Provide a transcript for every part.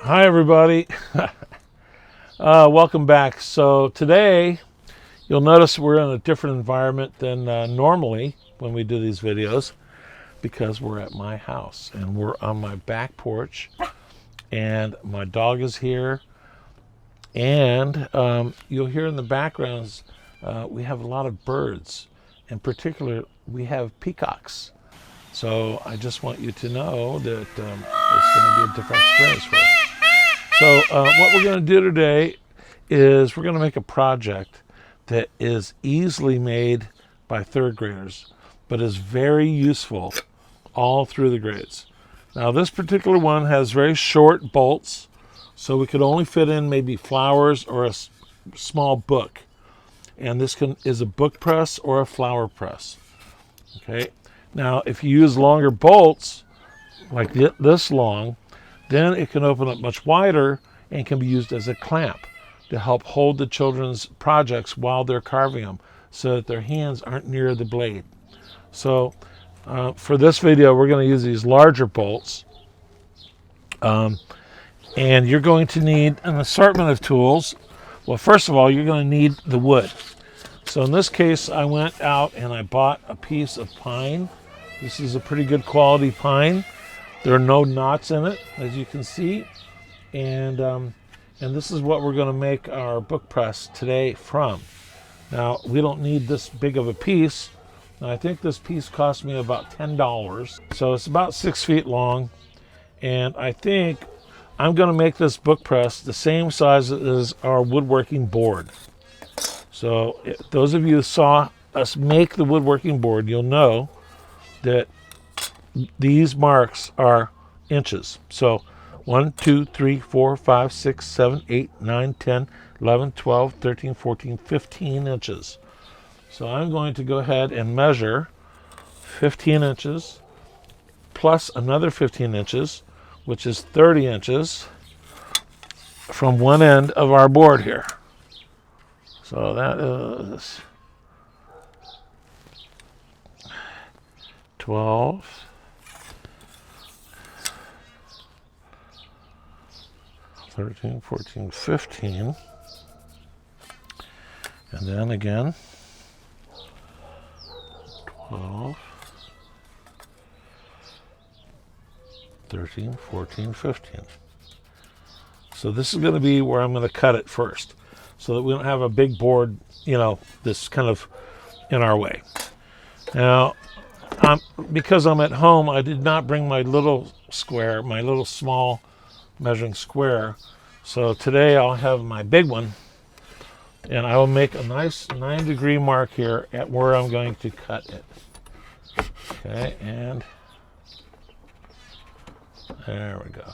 Hi everybody. Welcome back. So today you'll notice we're in a different environment than normally when we do these videos, because we're at my house and we're on my back porch and my dog is here, and you'll hear in the backgrounds we have a lot of birds. In particular, we have peacocks. So I just want you to know that it's going to be a different experience for us. So what we're going to do today is we're going to make a project that is easily made by third graders, but is very useful all through the grades. Now this particular one has very short bolts, so we could only fit in maybe flowers or a small book. And this is a book press or a flower press. Okay. Now if you use longer bolts, like this long, then it can open up much wider and can be used as a clamp to help hold the children's projects while they're carving them, so that their hands aren't near the blade. So for this video, we're going to use these larger bolts. And you're going to need an assortment of tools. Well, first of all, you're going to need the wood. So in this case, I went out and I bought a piece of pine. This is a pretty good quality pine. There are no knots in it, as you can see, and this is what we're going to make our book press today from. Now, we don't need this big of a piece. Now, I think this piece cost me about $10, so it's about 6 feet long, and I think I'm going to make this book press the same size as our woodworking board. So, if those of you who saw us make the woodworking board, you'll know that these marks are inches. So 1, 2, 3, 4, 5, 6, 7, 8, 9, 10, 11, 12, 13, 14, 15 inches. So I'm going to go ahead and measure 15 inches plus another 15 inches, which is 30 inches from one end of our board here. So that is 12, 13, 14, 15, and then again 12, 13, 14, 15. So this is going to be where I'm going to cut it first, so that we don't have a big board, this kind of in our way. Now, because I'm at home, I did not bring my little square, my little small measuring square. So today I'll have my big one, and I will make a nice 9-degree mark here at where I'm going to cut it. Okay, and there we go.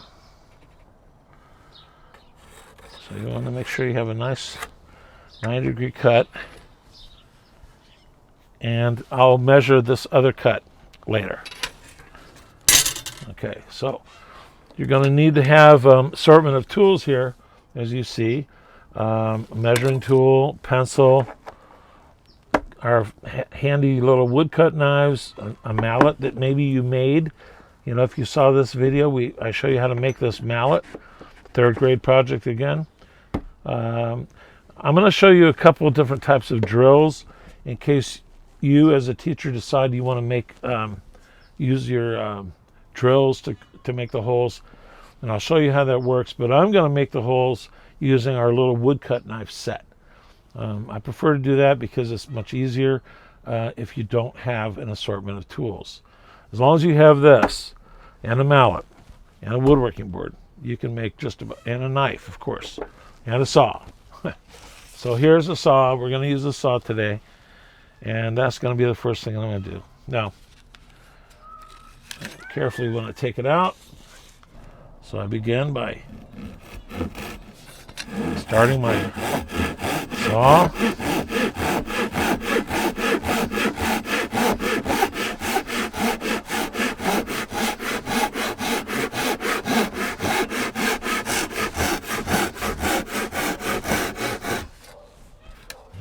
So you want to make sure you have a nice 9-degree cut, and I'll measure this other cut later. Okay, so you're going to need to have assortment of tools here, as you see. A measuring tool, pencil, our handy little woodcut knives, a mallet that maybe you made. If you saw this video, I show you how to make this mallet. Third grade project again. I'm going to show you a couple of different types of drills in case you as a teacher decide you want to make use your drills to make the holes, and I'll show you how that works. But I'm going to make the holes using our little woodcut knife set. I prefer to do that because it's much easier if you don't have an assortment of tools. As long as you have this and a mallet and a woodworking board, you can make just about, and a knife, of course, and a saw. So here's a saw. We're going to use the saw today, and that's going to be the first thing I'm going to do. Now, carefully want to take it out. So I begin by starting my saw.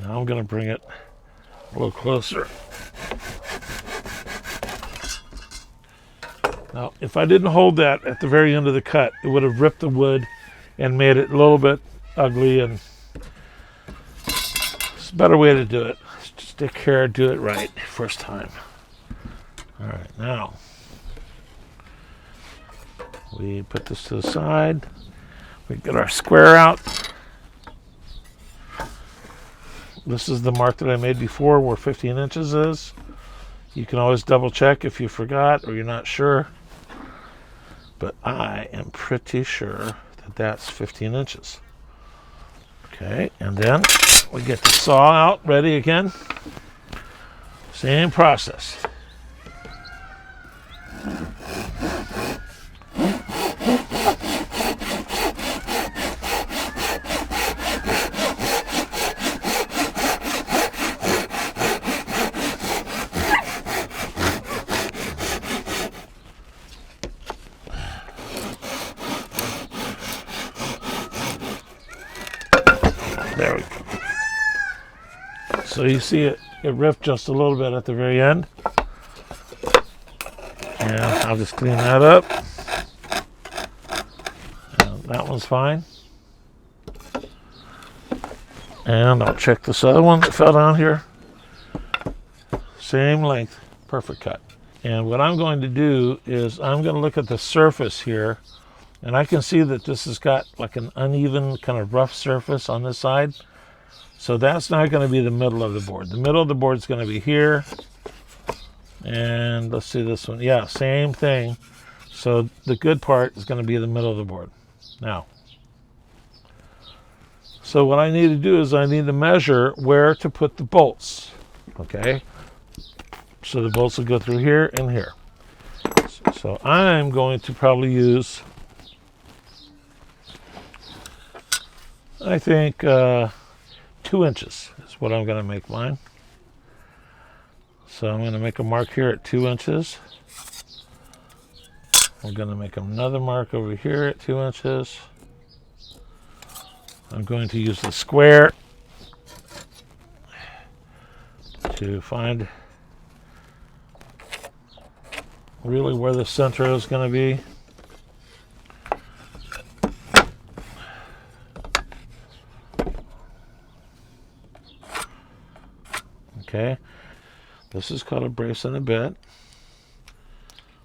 Now I'm going to bring it a little closer. Now, if I didn't hold that at the very end of the cut, it would have ripped the wood and made it a little bit ugly, and it's a better way to do it. Just take care, do it right first time. All right, now we put this to the side. We get our square out. This is the mark that I made before where 15 inches is. You can always double check if you forgot or you're not sure. But I am pretty sure that that's 15 inches. Okay, and then we get the saw out ready again. Same process. There we go. So you see it ripped just a little bit at the very end. And I'll just clean that up. And that one's fine. And I'll check this other one that fell down here. Same length, perfect cut. And what I'm going to do is I'm going to look at the surface here. And I can see that this has got like an uneven, kind of rough surface on this side. So that's not going to be the middle of the board. The middle of the board is going to be here. And let's see this one. Yeah, same thing. So the good part is going to be the middle of the board. Now, so what I need to do is I need to measure where to put the bolts. Okay? So the bolts will go through here and here. So I'm going to probably use, I think 2 inches is what I'm going to make mine. So I'm going to make a mark here at 2 inches. We're going to make another mark over here at 2 inches. I'm going to use the square to find really where the center is going to be. Okay, this is called a brace and a bit.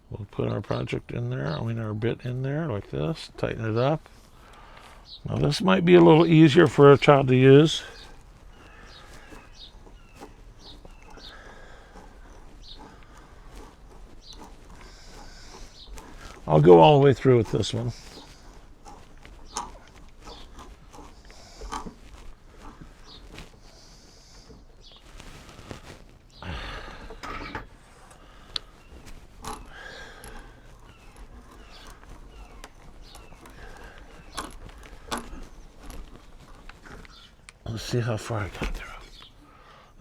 We'll put our project in there, our bit in there like this, tighten it up. Now this might be a little easier for a child to use. I'll go all the way through with this one. Let's see how far I got through.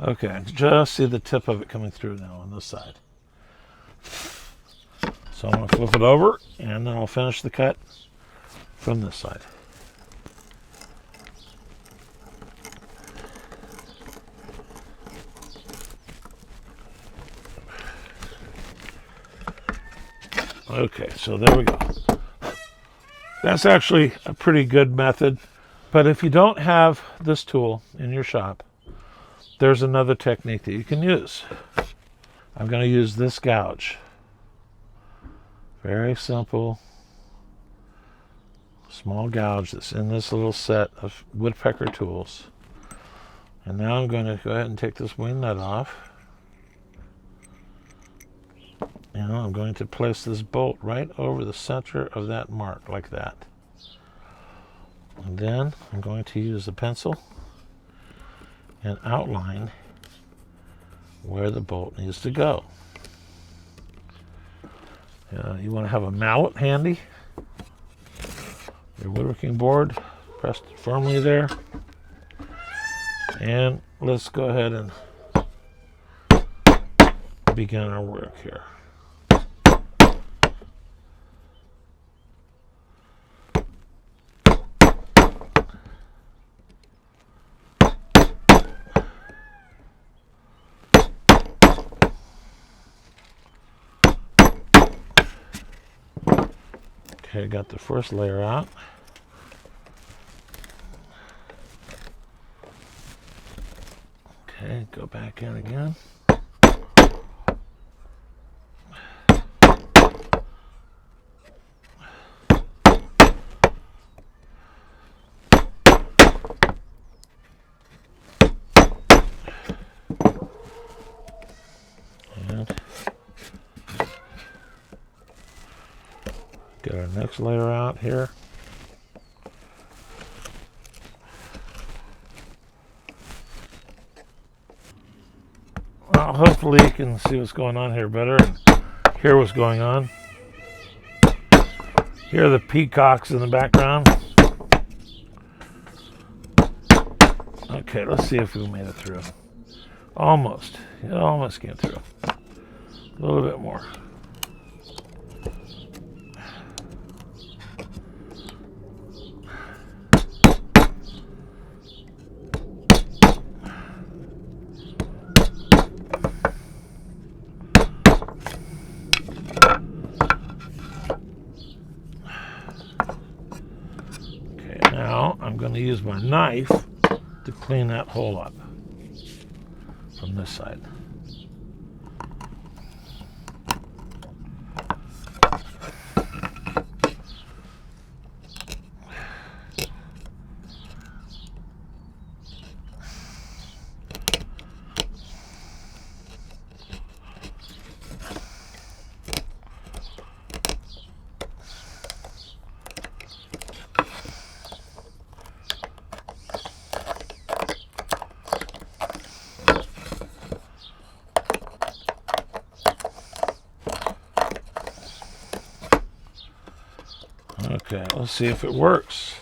Okay, I can just see the tip of it coming through now on this side. So I'm going to flip it over, and then I'll finish the cut from this side. Okay, so there we go. That's actually a pretty good method. But if you don't have this tool in your shop, there's another technique that you can use. I'm going to use this gouge. Very simple, small gouge that's in this little set of woodpecker tools. And now I'm going to go ahead and take this wing nut off. And I'm going to place this bolt right over the center of that mark, like that. And then I'm going to use a pencil and outline where the bolt needs to go. You want to have a mallet handy. Your woodworking board pressed firmly there. And let's go ahead and begin our work here. Okay, got the first layer out. Okay, go back in again. And get our next layer out here. Well, hopefully you can see what's going on here better. Hear what's going on. Hear the peacocks in the background. Okay, let's see if we made it through. Almost. It almost came through. A little bit more. Now I'm going to use my knife to clean that hole up from this side. Okay, let's see if it works.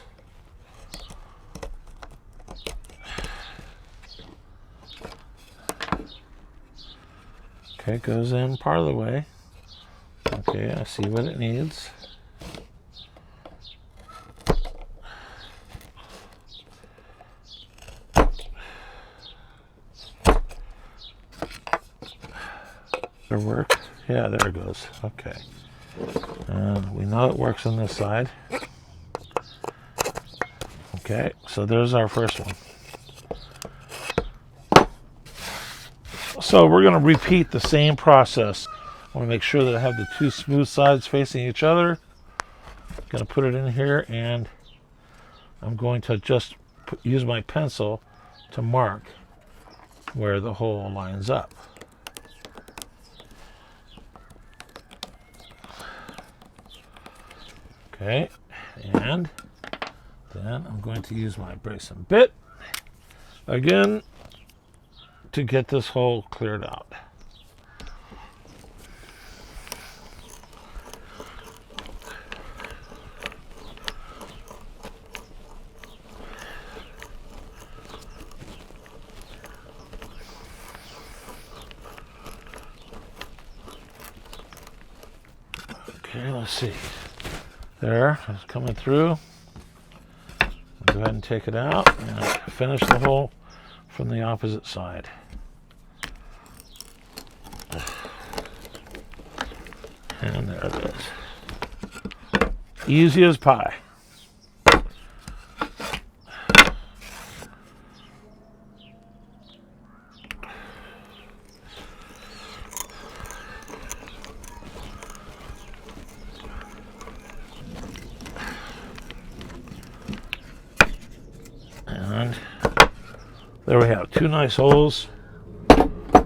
Okay, it goes in part of the way. Okay, I see what it needs. There work? Yeah, there it goes. Okay. And we know it works on this side. Okay, so there's our first one. So we're going to repeat the same process. I want to make sure that I have the two smooth sides facing each other. I'm going to put it in here, and I'm going to just use my pencil to mark where the hole lines up. Okay, and then I'm going to use my brace and bit again to get this hole cleared out. Okay, let's see. There, it's coming through. Go ahead and take it out and finish the hole from the opposite side. And there it is. Easy as pie. And there we have two nice holes.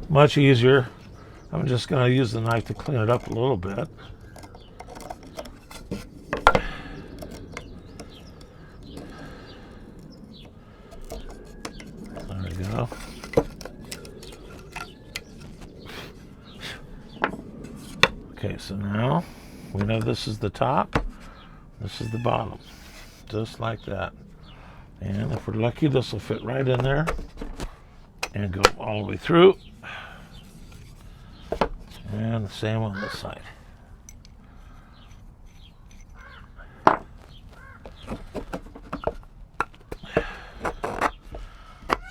Much easier. I'm just going to use the knife to clean it up a little bit. There we go. Okay, so now we know this is the top, this is the bottom, just like that. And if we're lucky, this will fit right in there and go all the way through. And the same on this side.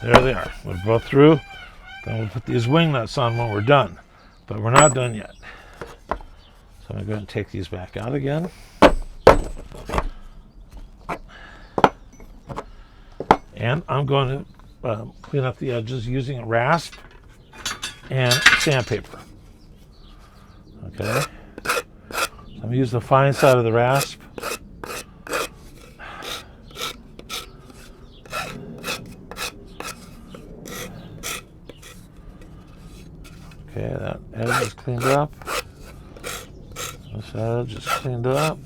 There they are. We're both through. Then we'll put these wing nuts on when we're done. But we're not done yet. So I'm going to go and take these back out again. And I'm going to clean up the edges using a rasp and sandpaper. Okay, I'm using the fine side of the rasp. Okay, that edge is cleaned up. This edge is cleaned up.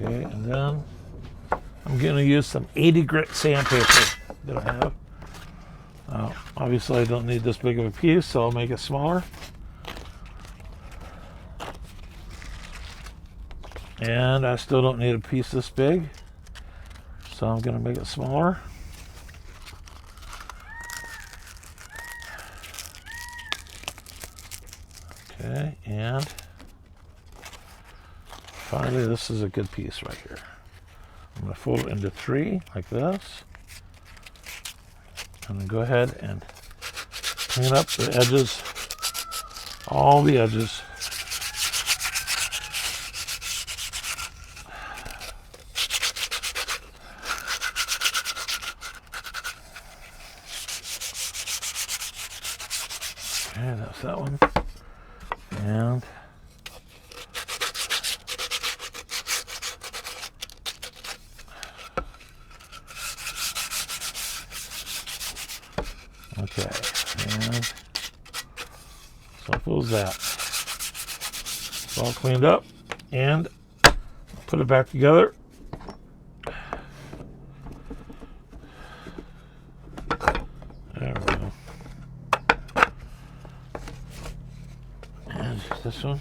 Okay, and then I'm going to use some 80 grit sandpaper that I have. Obviously, I don't need this big of a piece, so I'll make it smaller. And I still don't need a piece this big, so I'm going to make it smaller. Okay, and finally, this is a good piece right here. I'm going to fold it into 3 like this. I'm going to go ahead and clean up the edges, all the edges. Okay, that's that one. And okay, and so fills that. It's all cleaned up, and put it back together. There we go. And this one.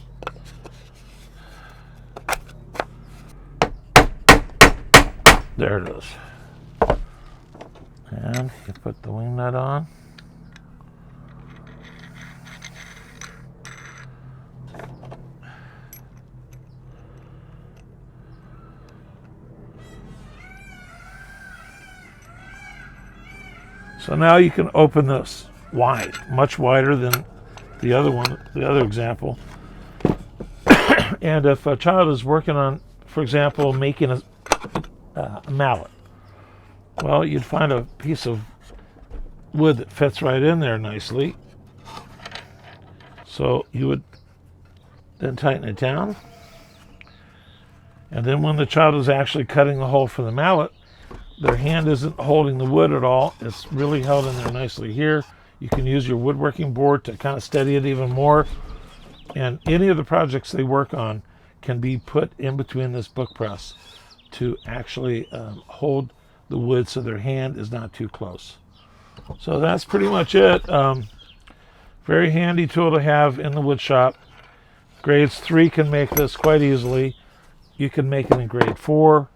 There it is. And you put the wing nut on. So now you can open this wide, much wider than the other one, the other example. And if a child is working on, for example, making a mallet, well, you'd find a piece of wood that fits right in there nicely. So you would then tighten it down. And then when the child is actually cutting the hole for the mallet, their hand isn't holding the wood at all. It's really held in there nicely here. You can use your woodworking board to kind of steady it even more. And any of the projects they work on can be put in between this book press to actually hold the wood so their hand is not too close. So that's pretty much it. Very handy tool to have in the wood shop. Grades 3 can make this quite easily. You can make it in grade 4,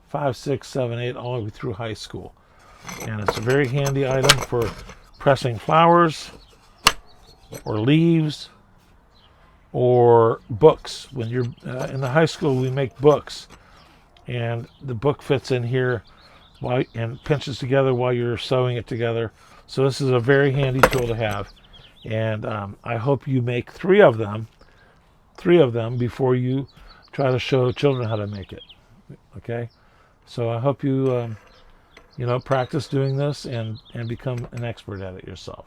5, 6, 7, 8, all the way through high school. And it's a very handy item for pressing flowers or leaves or books. When you're in the high school, we make books, and the book fits in here and pinches together while you're sewing it together. So this is a very handy tool to have, and I hope you make 3 of them before you try to show children how to make it. Okay, so I hope you practice doing this and become an expert at it yourself.